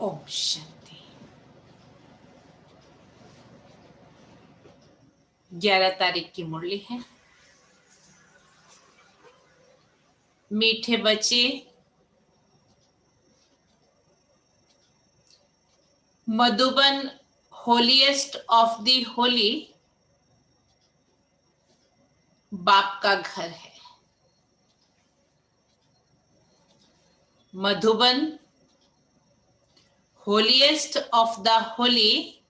ओम शांति। 11 तारीख की मुरली है। मीठे बच्चे, Madhuban holiest of the Holi बाप का घर है। Madhuban holiest of the Holi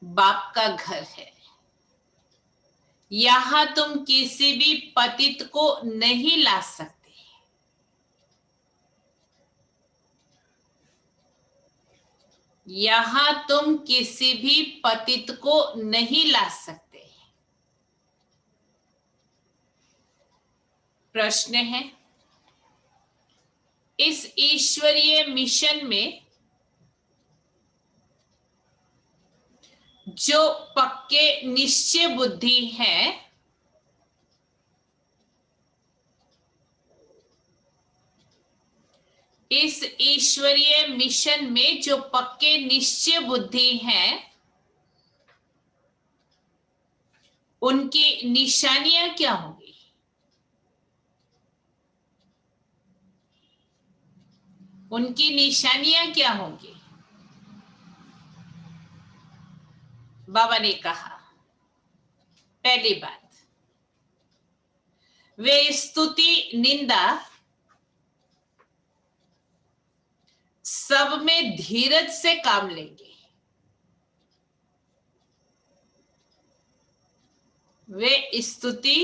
बाप का घर है। यहां तुम किसी भी पतित को नहीं ला सकते। यहां तुम किसी भी पतित को नहीं ला सकते। प्रश्न है, इस ईश्वरीय मिशन में जो पक्के निश्चय बुद्धि है, इस ईश्वरीय मिशन में जो पक्के निश्चय बुद्धि हैं, उनकी निशानियां क्या होंगी? उनकी निशानियां क्या होंगी? बाबा ने कहा, पहली बात, वे स्तुति निंदा सब में धीरज से काम लेंगे। वे स्तुति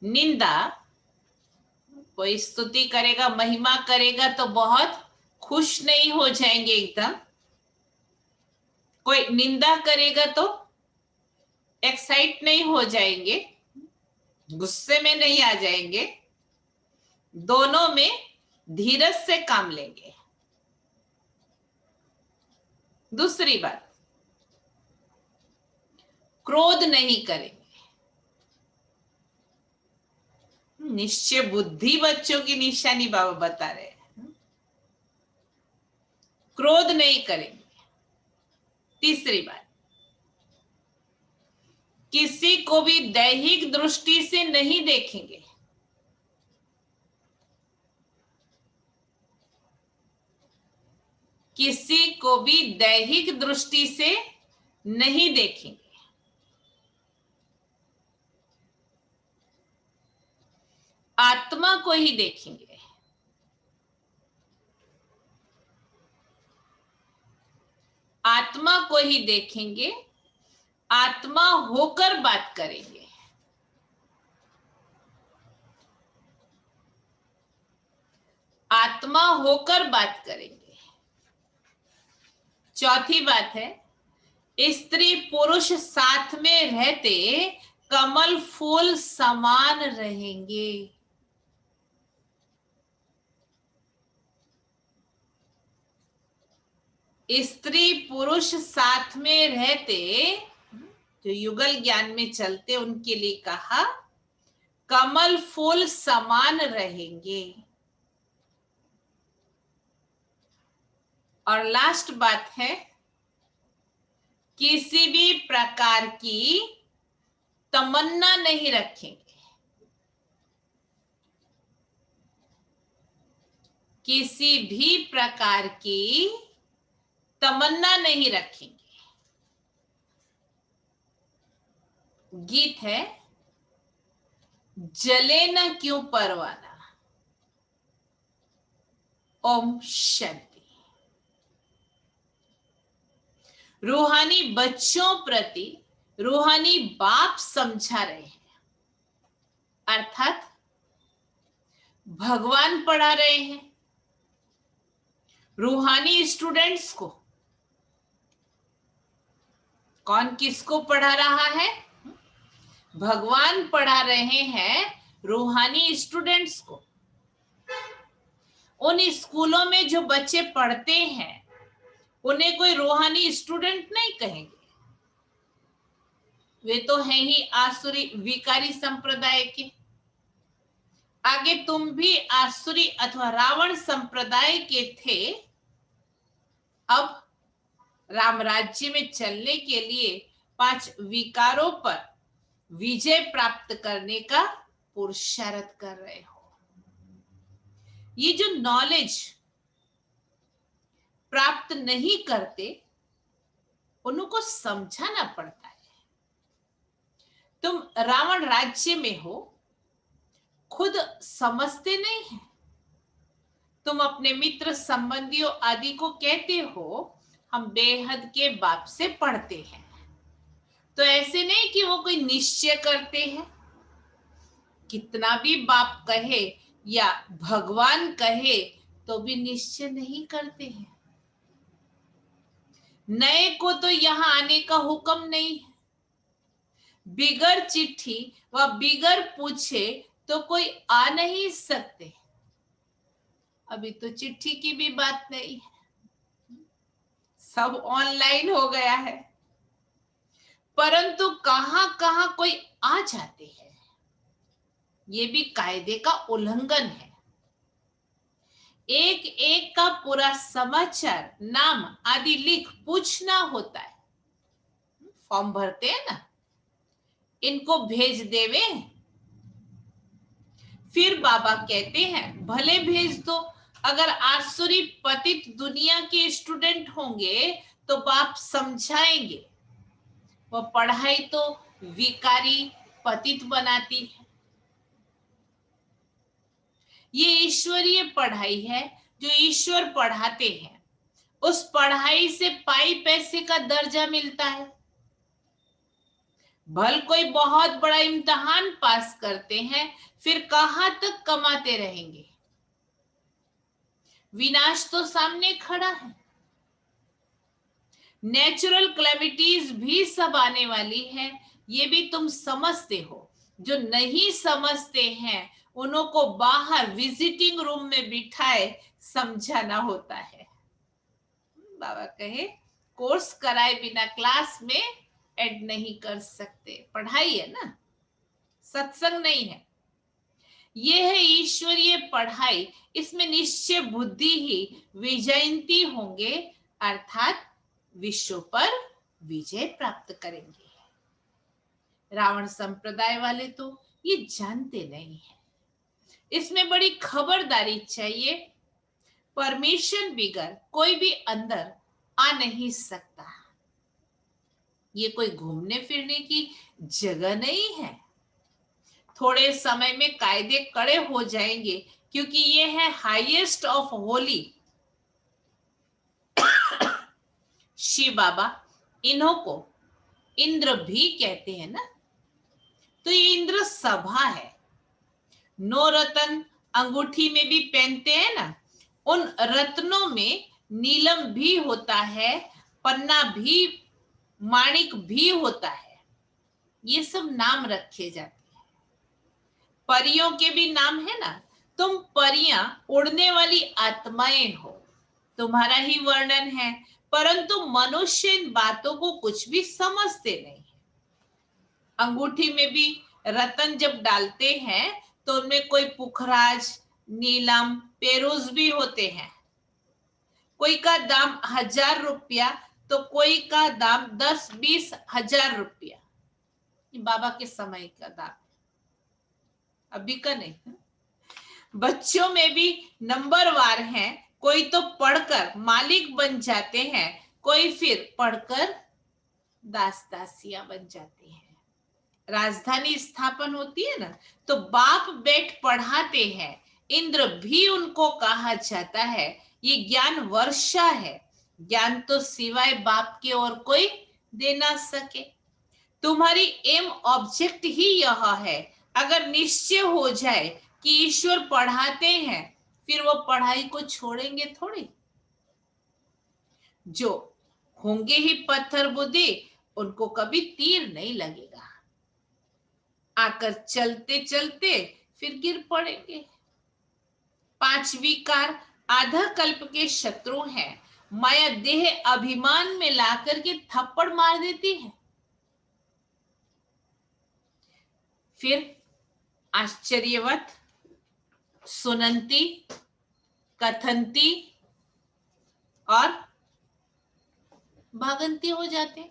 निंदा, कोई स्तुति करेगा, महिमा करेगा तो बहुत खुश नहीं हो जाएंगे एकदम। कोई निंदा करेगा तो एक्साइट नहीं हो जाएंगे, गुस्से में नहीं आ जाएंगे। दोनों में धीरज से काम लेंगे। दूसरी बात, क्रोध नहीं करेंगे। निश्चय बुद्धि बच्चों की निशानी बाबा बता रहे हैं। क्रोध नहीं करेंगे। तीसरी बात, किसी को भी दैहिक दृष्टि से नहीं देखेंगे। किसी को भी दैहिक दृष्टि से नहीं देखेंगे। आत्मा को ही देखेंगे। आत्मा को ही देखेंगे, आत्मा होकर बात करेंगे। आत्मा होकर बात करेंगे। चौथी बात है, स्त्री पुरुष साथ में रहते कमल फूल समान रहेंगे। स्त्री पुरुष साथ में रहते, जो युगल ज्ञान में चलते, उनके लिए कहा कमल फूल समान रहेंगे। और लास्ट बात है, किसी भी प्रकार की तमन्ना नहीं रखेंगे। किसी भी प्रकार की तमन्ना नहीं रखेंगे। गीत है, जले न क्यों परवाना। ओम शांति। रूहानी बच्चों प्रति रूहानी बाप समझा रहे हैं, अर्थात भगवान पढ़ा रहे हैं रूहानी स्टूडेंट्स को। कौन किसको पढ़ा रहा है? भगवान पढ़ा रहे हैं रूहानी स्टूडेंट्स को। उन स्कूलों में जो बच्चे पढ़ते हैं उन्हें कोई रूहानी स्टूडेंट नहीं कहेंगे, वे तो हैं ही आसुरी विकारी संप्रदाय के। आगे तुम भी आसुरी अथवा रावण संप्रदाय के थे, अब राम राज्य में चलने के लिए 5 विकारों पर विजय प्राप्त करने का पुरुषार्थ कर रहे हो। ये जो नॉलेज प्राप्त नहीं करते उनको समझाना पड़ता है। तुम रावण राज्य में हो, खुद समझते नहीं है। तुम अपने मित्र संबंधियों आदि को कहते हो हम बेहद के बाप से पढ़ते हैं, तो ऐसे नहीं कि वो कोई निश्चय करते हैं। कितना भी बाप कहे या भगवान कहे तो भी निश्चय नहीं करते हैं। नए को तो यहां आने का हुक्म नहीं है। बिगर चिट्ठी व बिगर पूछे तो कोई आ नहीं सकते। अभी तो चिट्ठी की भी बात नहीं है, सब ऑनलाइन हो गया है। परंतु कहां कहां कोई आ जाते हैं, ये भी कायदे का उल्लंघन है। एक एक का पूरा समाचार, नाम आदि लिख पूछना होता है। फॉर्म भरते हैं ना, इनको भेज देवे। फिर बाबा कहते हैं भले भेज दो, अगर आसुरी पतित दुनिया के स्टूडेंट होंगे तो बाप समझाएंगे। वह पढ़ाई तो विकारी पतित बनाती है। ये ईश्वरीय पढ़ाई है जो ईश्वर पढ़ाते हैं। उस पढ़ाई से पाई पैसे का दर्जा मिलता है। भल कोई बहुत बड़ा इम्तिहान पास करते हैं, फिर कहां तक कमाते रहेंगे? विनाश तो सामने खड़ा है। नेचुरल कैलेमिटीज भी सब आने वाली है, ये भी तुम समझते हो। जो नहीं समझते हैं उन्हों को बाहर विजिटिंग रूम में बिठाए समझाना होता है। बाबा कहे कोर्स कराए बिना क्लास में ऐड नहीं कर सकते। पढ़ाई है ना, सत्संग नहीं है। यह है ईश्वरीय पढ़ाई। इसमें निश्चय बुद्धि ही विजयंती होंगे, अर्थात विश्व पर विजय प्राप्त करेंगे। रावण संप्रदाय वाले तो ये जानते नहीं है। इसमें बड़ी खबरदारी चाहिए। परमिशन बिगर कोई भी अंदर आ नहीं सकता। ये कोई घूमने फिरने की जगह नहीं है। थोड़े समय में कायदे कड़े हो जाएंगे, क्योंकि ये है हाईएस्ट ऑफ होली शिव बाबा इन्हों को इंद्र भी कहते हैं ना, तो ये इंद्र सभा है। नौ रत्न अंगूठी में भी पहनते हैं ना, उन रत्नों में नीलम भी होता है, पन्ना भी, माणिक भी होता है। ये सब नाम रखे जाते हैं। परियों के भी नाम है ना, तुम परियां उड़ने वाली आत्माएं हो, तुम्हारा ही वर्णन है, परंतु मनुष्य इन बातों को कुछ भी समझते नहीं है। अंगूठी में भी रतन जब डालते हैं तो उनमें कोई पुखराज, नीलम, पेरोज भी होते हैं। कोई का दाम 1000 रुपया तो कोई का दाम 10-20 हजार रुपया। बाबा के समय का दाम, अभी का नहीं। बच्चों में भी नंबरवार हैं, कोई तो पढ़कर मालिक बन जाते हैं, कोई फिर पढ़कर दास दासियां बन जाते हैं। राजधानी स्थापन होती है ना, तो बाप बेट पढ़ाते हैं, इंद्र भी उनको कहा जाता है। ये ज्ञान वर्षा है, ज्ञान तो सिवाय बाप के और कोई दे ना सके। तुम्हारी एम ऑब्जेक्ट ही यह है। अगर निश्चय हो जाए कि ईश्वर पढ़ाते हैं, फिर वो पढ़ाई को छोड़ेंगे थोड़ी। जो होंगे ही पत्थर बुद्धि, उनको कभी तीर नहीं लगेगा। आकर चलते चलते फिर गिर पड़ेंगे। 5 विकार आधा कल्प के शत्रु हैं। माया देह अभिमान में लाकर के थप्पड़ मार देती है। फिर आश्चर्यवत सुनंती, कथनती और भागंती हो जाते।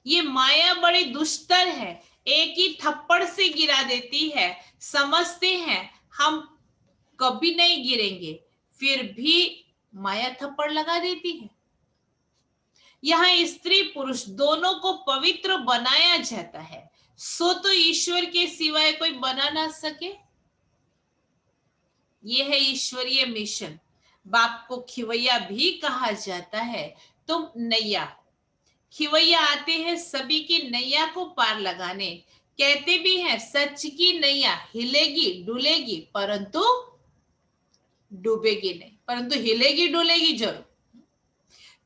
ये माया बड़ी दुष्टर है, एक ही थप्पड़ से गिरा देती है। समझते हैं हम कभी नहीं गिरेंगे, फिर भी माया थप्पड़ लगा देती है। यहाँ स्त्री पुरुष दोनों को पवित्र बनाया जाता है, सो तो ईश्वर के सिवाय कोई बना ना सके। यह है ईश्वरीय मिशन। बाप को खिवैया भी कहा जाता है। तुम नैया, खिवैया आते हैं सभी की नैया को पार लगाने। कहते भी हैं सच की नैया हिलेगी डुलेगी परंतु डूबेगी नहीं, परंतु हिलेगी डुलेगी जरूर।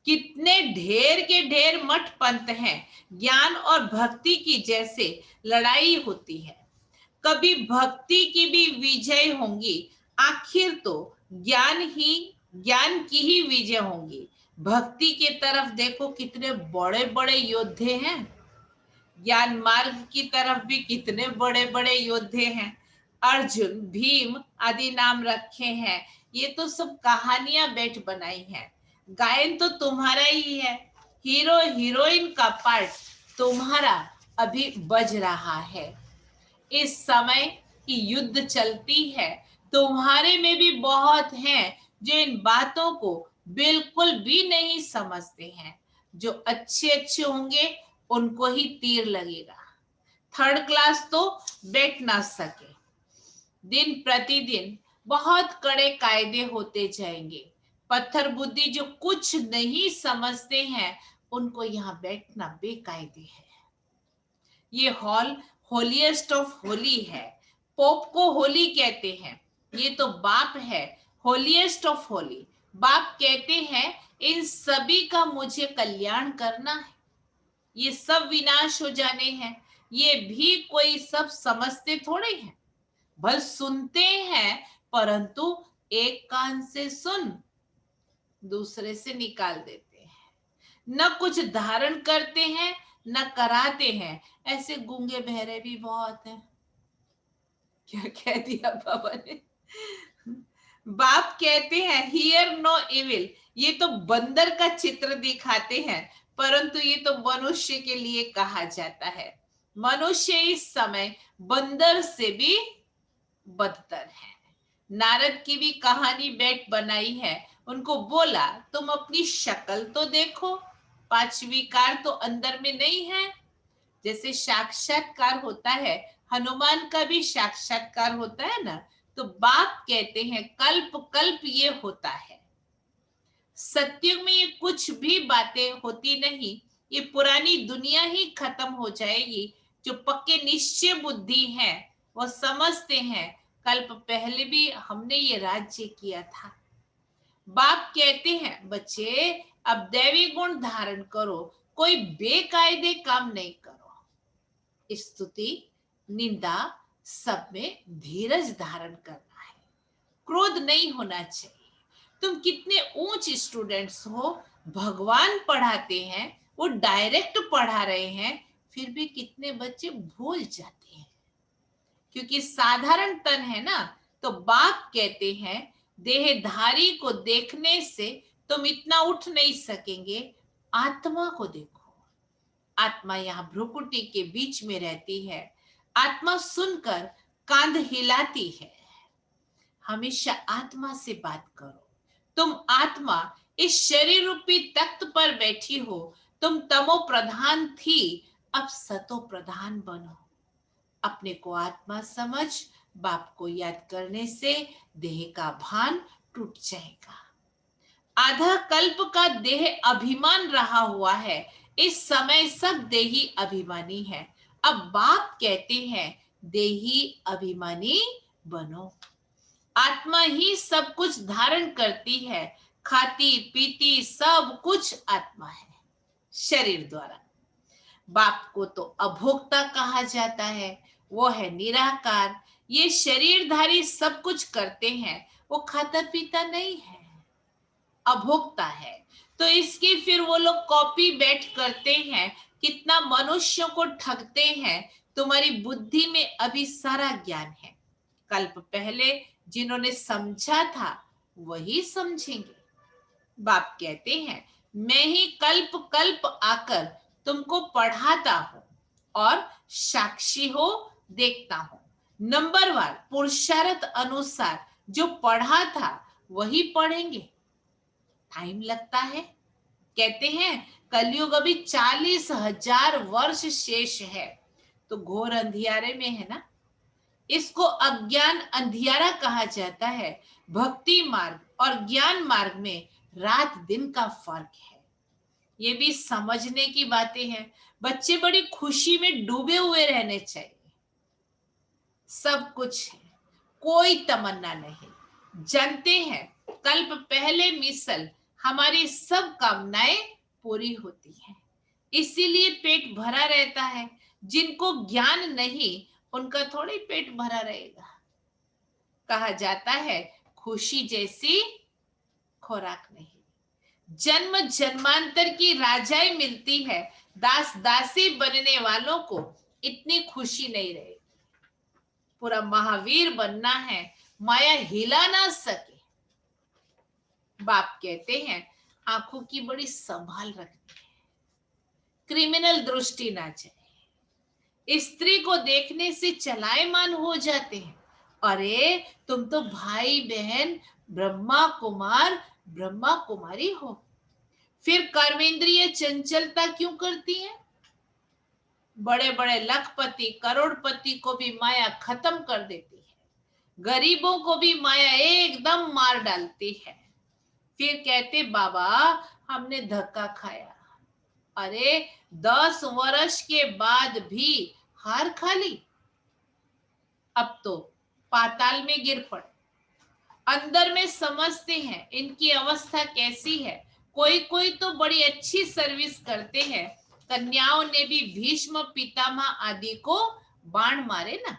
कितने ढेर के ढेर मठ पंथ हैं। ज्ञान और भक्ति की जैसे लड़ाई होती है, कभी भक्ति की भी विजय होंगी, आखिर तो ज्ञान की ही विजय होंगी। भक्ति के तरफ देखो कितने बड़े बड़े योद्धे हैं, ज्ञान मार्ग की तरफ भी कितने बड़े बड़े योद्धे हैं। अर्जुन, भीम आदि नाम रखे हैं। ये तो सब कहानियां बैठ बनाई हैं। गायन तो तुम्हारा ही है, हीरो हीरोइन का पार्ट तुम्हारा अभी बज रहा है। इस समय की युद्ध चलती है, तुम्हारे में भी बहुत हैं जो इन बातों को बिल्कुल भी नहीं समझते हैं। जो अच्छे अच्छे होंगे उनको ही तीर लगेगा, थर्ड क्लास तो बैठ ना सके। दिन प्रतिदिन बहुत कड़े कायदे होते जाएंगे। पत्थर बुद्धि जो कुछ नहीं समझते हैं, उनको यहाँ बैठना बेकायदे है। ये हॉल होलीएस्ट ऑफ होली है। पोप को होली कहते हैं, ये तो बाप है होलीएस्ट ऑफ होली। बाप कहते हैं इन सभी का मुझे कल्याण करना है, ये सब विनाश हो जाने हैं। ये भी कोई सब समझते थोड़े हैं, बस सुनते हैं, परंतु एक कान से सुन दूसरे से निकाल देते हैं। न कुछ धारण करते हैं न कराते हैं। ऐसे गूंगे बहरे भी बहुत हैं। क्या कह दिया बाबा ने। बाप कहते हैं हियर नो इविल। ये तो बंदर का चित्र दिखाते हैं, परंतु ये तो मनुष्य के लिए कहा जाता है। मनुष्य इस समय बंदर से भी बदतर है। नारद की भी कहानी बैठ बनाई है। उनको बोला तुम अपनी शक्ल तो देखो, 5 विकार तो अंदर में नहीं है। जैसे साक्षात्कार होता है, हनुमान का भी साक्षात्कार होता है ना, तो बाप कहते हैं कल्प कल्प ये होता है। सत्युग में ये कुछ भी बातें होती नहीं, ये पुरानी दुनिया ही खत्म हो जाएगी। जो पक्के निश्चय बुद्धि है वो समझते हैं कल्प पहले भी हमने ये राज्य किया था। बाप कहते हैं बच्चे अब दैवी गुण धारण करो, कोई बेकायदे काम नहीं करो। स्तुति निंदा सब में धीरज धारण करना है, क्रोध नहीं होना चाहिए। तुम कितने ऊंच स्टूडेंट्स हो, भगवान पढ़ाते हैं, वो डायरेक्ट पढ़ा रहे हैं, फिर भी कितने बच्चे भूल जाते हैं क्योंकि साधारण तन है ना। तो बाप कहते हैं देहधारी को देखने से तुम इतना उठ नहीं सकेंगे, आत्मा को देखो। आत्मा यहाँ भ्रुकुटी के बीच में रहती है, आत्मा सुनकर कांध हिलाती है। हमेशा आत्मा से बात करो। तुम आत्मा इस शरीर रूपी तख्त पर बैठी हो, तुम तमो प्रधान थी, अब सतो प्रधान बनो। अपने को आत्मा समझ, बाप को याद करने से देह का भान टूट जाएगा। आधा कल्प का देह अभिमान रहा हुआ है, इस समय सब देही अभिमानी है। अब बाप कहते हैं देही अभिमानी बनो। आत्मा ही सब कुछ धारण करती है, खाती पीती सब कुछ आत्मा है शरीर द्वारा। बाप को तो अभोक्ता कहा जाता है, वो है निराकार। ये शरीरधारी सब कुछ करते हैं, वो खाता पीता नहीं है, अभोक्ता है। तो इसकी फिर वो लोग कॉपी बैठ करते हैं, कितना मनुष्यों को ठगते हैं। तुम्हारी बुद्धि में अभी सारा ज्ञान है, कल्प पहले जिन्होंने समझा था वही समझेंगे। बाप कहते हैं मैं ही कल्प कल्प आकर तुमको पढ़ाता हूं और साक्षी हो देखता हूं। नंबरवार पुरुषार्थ अनुसार जो पढ़ा था वही पढ़ेंगे। टाइम लगता है। कहते हैं कलयुग अभी 40,000 वर्ष शेष है, तो घोर अंधियारे में है ना। इसको अज्ञान अंधियारा कहा जाता है। भक्ति मार्ग और ज्ञान मार्ग में रात दिन का फर्क है, ये भी समझने की बातें हैं। बच्चे बड़ी खुशी में डूबे हुए रहने चाहिए। सब कुछ है, कोई तमन्ना नहीं। जानते हैं कल्प पहले मिसल हमारी सब कामनाएं पूरी होती हैं, इसीलिए पेट भरा रहता है। जिनको ज्ञान नहीं उनका थोड़ी पेट भरा रहेगा। कहा जाता है खुशी जैसी खुराक नहीं। जन्म जन्मांतर की राजाई मिलती है, दास दासी बनने वालों को इतनी खुशी नहीं रहेगी। पूरा महावीर बनना है, माया हिला ना सके। बाप कहते हैं आंखों की बड़ी संभाल रखनी है, क्रिमिनल दृष्टि ना जाए। स्त्री को देखने से चलायमान हो जाते हैं। अरे तुम तो भाई बहन ब्रह्मा कुमार ब्रह्मा कुमारी हो, फिर कर्मेंद्रिय चंचलता क्यों करती है? बड़े बड़े लखपति करोड़पति को भी माया खत्म कर देती है, गरीबों को भी माया एकदम मार डालती है। फिर कहते बाबा हमने धक्का खाया। अरे 10 वर्ष के बाद भी हार खा ली, अब तो पाताल में गिर पड़े। अंदर में समझते हैं इनकी अवस्था कैसी है। कोई कोई तो बड़ी अच्छी सर्विस करते हैं। कन्याओं ने भी भीष्म पितामह आदि को बाण मारे ना।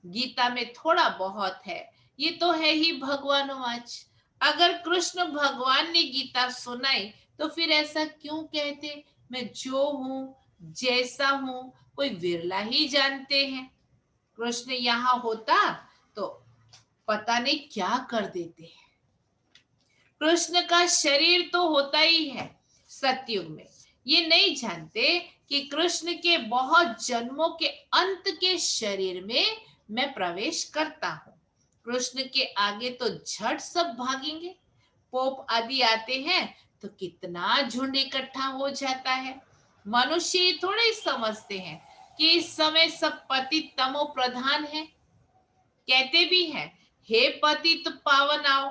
गीता में थोड़ा बहुत है, ये तो है ही भगवानवाच। अगर कृष्ण भगवान ने गीता सुनाई तो फिर ऐसा क्यों कहते मैं जो हूं जैसा हूं कोई विरला ही जानते हैं। कृष्ण यहाँ होता तो पता नहीं क्या कर देते हैं। कृष्ण का शरीर तो होता ही है सतयुग में, ये नहीं जानते कि कृष्ण के बहुत जन्मों के अंत के शरीर में मैं प्रवेश करता हूं। कृष्ण के आगे तो झट सब भागेंगे। पोप आदि आते हैं तो कितना झुंड इकट्ठा हो जाता है। मनुष्य थोड़े ही समझते हैं कि इस समय सब पति तमो प्रधान है। कहते भी हैं हे पतित पावन आओ,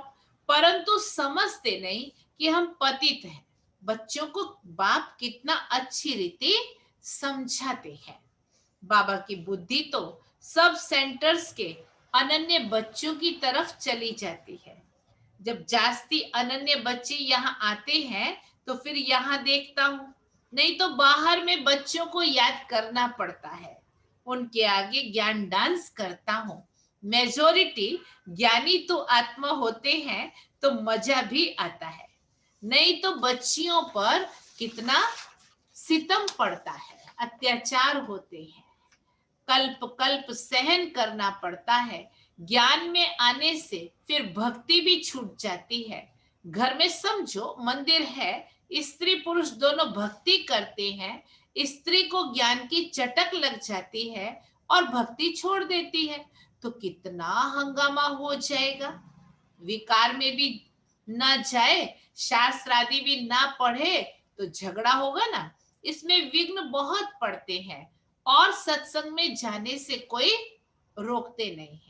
परंतु समझते नहीं कि हम पतित हैं। बच्चों को बाप कितना अच्छी रीति समझाते हैं। बाबा की बुद्धि तो सब सेंटर्स के अनन्य बच्चों की तरफ चली जाती है। जब जास्ती अनन्य बच्चे यहाँ आते हैं तो फिर यहाँ देखता हूँ, नहीं तो बाहर में बच्चों को याद करना पड़ता है, उनके आगे ज्ञान डांस करता हूँ। मेजोरिटी ज्ञानी तो आत्मा होते हैं तो मजा भी आता है, नहीं तो बच्चियों पर कितना सितम पड़ता है, अत्याचार होते हैं, कल्प कल्प सहन करना पड़ता है। ज्ञान में आने से फिर भक्ति भी छूट जाती है। घर में समझो मंदिर है, स्त्री पुरुष दोनों भक्ति करते हैं, स्त्री को ज्ञान की चटक लग जाती है और भक्ति छोड़ देती है, तो कितना हंगामा हो जाएगा। विकार में भी ना जाए, शास्त्र आदि भी ना पढ़े तो झगड़ा होगा ना। इसमें विघ्न बहुत पड़ते हैं और सत्संग में जाने से कोई रोकते नहीं है।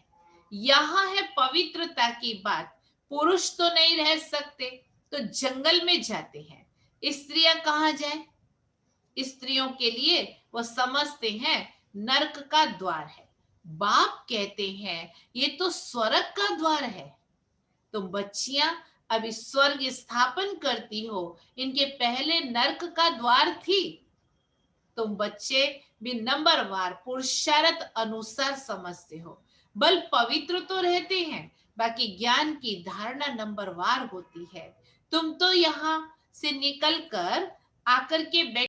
यहाँ है पवित्रता की बात। पुरुष तो नहीं रह सकते तो जंगल में जाते हैं, स्त्रियां कहाँ जाए। स्त्रियों के लिए वो समझते हैं नरक का द्वार है। बाप कहते हैं ये तो स्वर्ग का द्वार है। तुम बच्चियां अभी स्वर्ग स्थापन करती हो, इनके पहले नरक का द्वार थी। तुम बच्चे भी नंबरवार पुरुषार्थ अनुसार समझते हो। बल पवित्र तो रहते हैं, बाकी ज्ञान की धारणा नंबरवार होती है। तुम तो यहाँ से निकल कर आकर के